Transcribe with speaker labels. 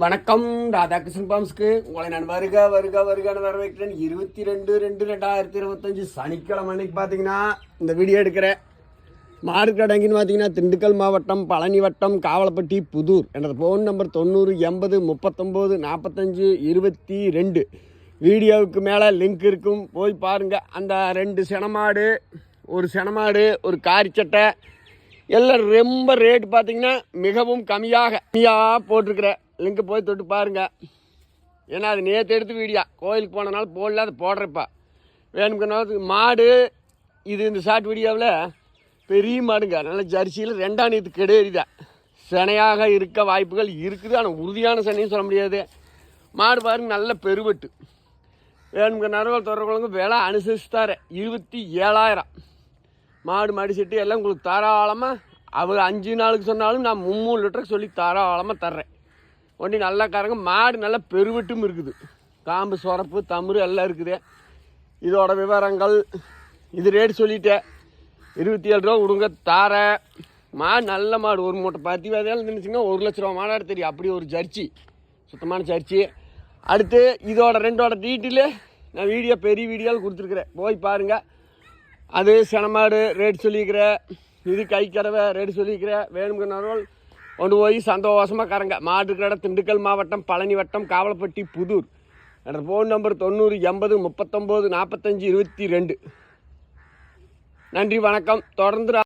Speaker 1: வணக்கம். ராதாகிருஷ்ணன் பாம்ஸ்க்கு உங்களை நான் வருகன்னு வரவேற்கிறேன். 22/2/2025 சனிக்கிழமை அன்னைக்கு பார்த்தீங்கன்னா இந்த வீடியோ எடுக்கிறேன். மார்க்கடங்கின்னு பார்த்தீங்கன்னா திண்டுக்கல் மாவட்டம் பழனி வட்டம் காவலப்பட்டி புதூர். எனது ஃபோன் நம்பர் 90 80 39 45 22. வீடியோவுக்கு மேலே லிங்க் இருக்கும், போய் பாருங்கள். அந்த 2 செனமாடு, ஒரு செனமாடு, ஒரு காரிச்சட்டை எல்லாம் ரொம்ப ரேட்டு பார்த்தீங்கன்னா மிகவும் கம்மியாக போட்டிருக்கிறேன். லிங்க் போய் தொட்டு பாருங்கள். ஏன்னா அது நேற்று எடுத்து வீடியோ, கோயிலுக்கு போனனால போடல, அது போடுறப்பா வேணுங்கிறனால. மாடு இது இந்த ஷார்ட் வீடியோவில் பெரிய மாடுங்க, நல்ல ஜெர்சியில் 2ஆம் நேற்று கெடேறிதான். சினையாக இருக்க வாய்ப்புகள் இருக்குது, ஆனால் உறுதியான சனையும் சொல்ல முடியாது. மாடு பாருங்க, நல்ல பெருவெட்டு. வேணுங்கிற நறுவல் தொடர்புங்க விலை அனுசரிச்சு தரேன். 27,000. மாடு மாடி செட்டு எல்லாம் உங்களுக்கு தாராளமாக அவர் 5 நாளுக்கு சொன்னாலும் நான் 3 லிட்டருக்கு சொல்லி தாராளமாக தர்றேன். ஒண்டி நல்லா கறங்க. மாடு நல்லா பெருவெட்டும் இருக்குது, காம்பு சொரப்பு தமுறு எல்லாம் இருக்குது. இதோட விவரங்கள் இது ரேட் சொல்லிட்டேன். 27 ரூபா விடுங்க தார. மாடு நல்ல மாடு, ஒரு மூட்டை பருத்தி விதையால் இருந்துச்சுன்னா 1 லட்ச ரூபா மாடாடு தெரியும். அப்படி ஒரு ஜர்ச்சி, சுத்தமான ஜர்ச்சி. அடுத்து இதோட 2ஓட டீட்டெயிலு நான் வீடியோ பெரிய வீடியோவில் கொடுத்துருக்குறேன், போய் பாருங்கள். அது செனமாடு ரேட் சொல்லிக்கிறேன், இது கை கறவை ரேட் சொல்லிக்கிறேன். வேணுங்கிறனாலும் கொண்டு போய் சந்தோஷமாக கறங்க. மாடு இருக்கிற இடம் திண்டுக்கல் மாவட்டம் பழனி வட்டம் காவலப்பட்டி புதூர். என்னோடய ஃபோன் நம்பர் 90 80 39 45 22. நன்றி, வணக்கம். தொடர்ந்து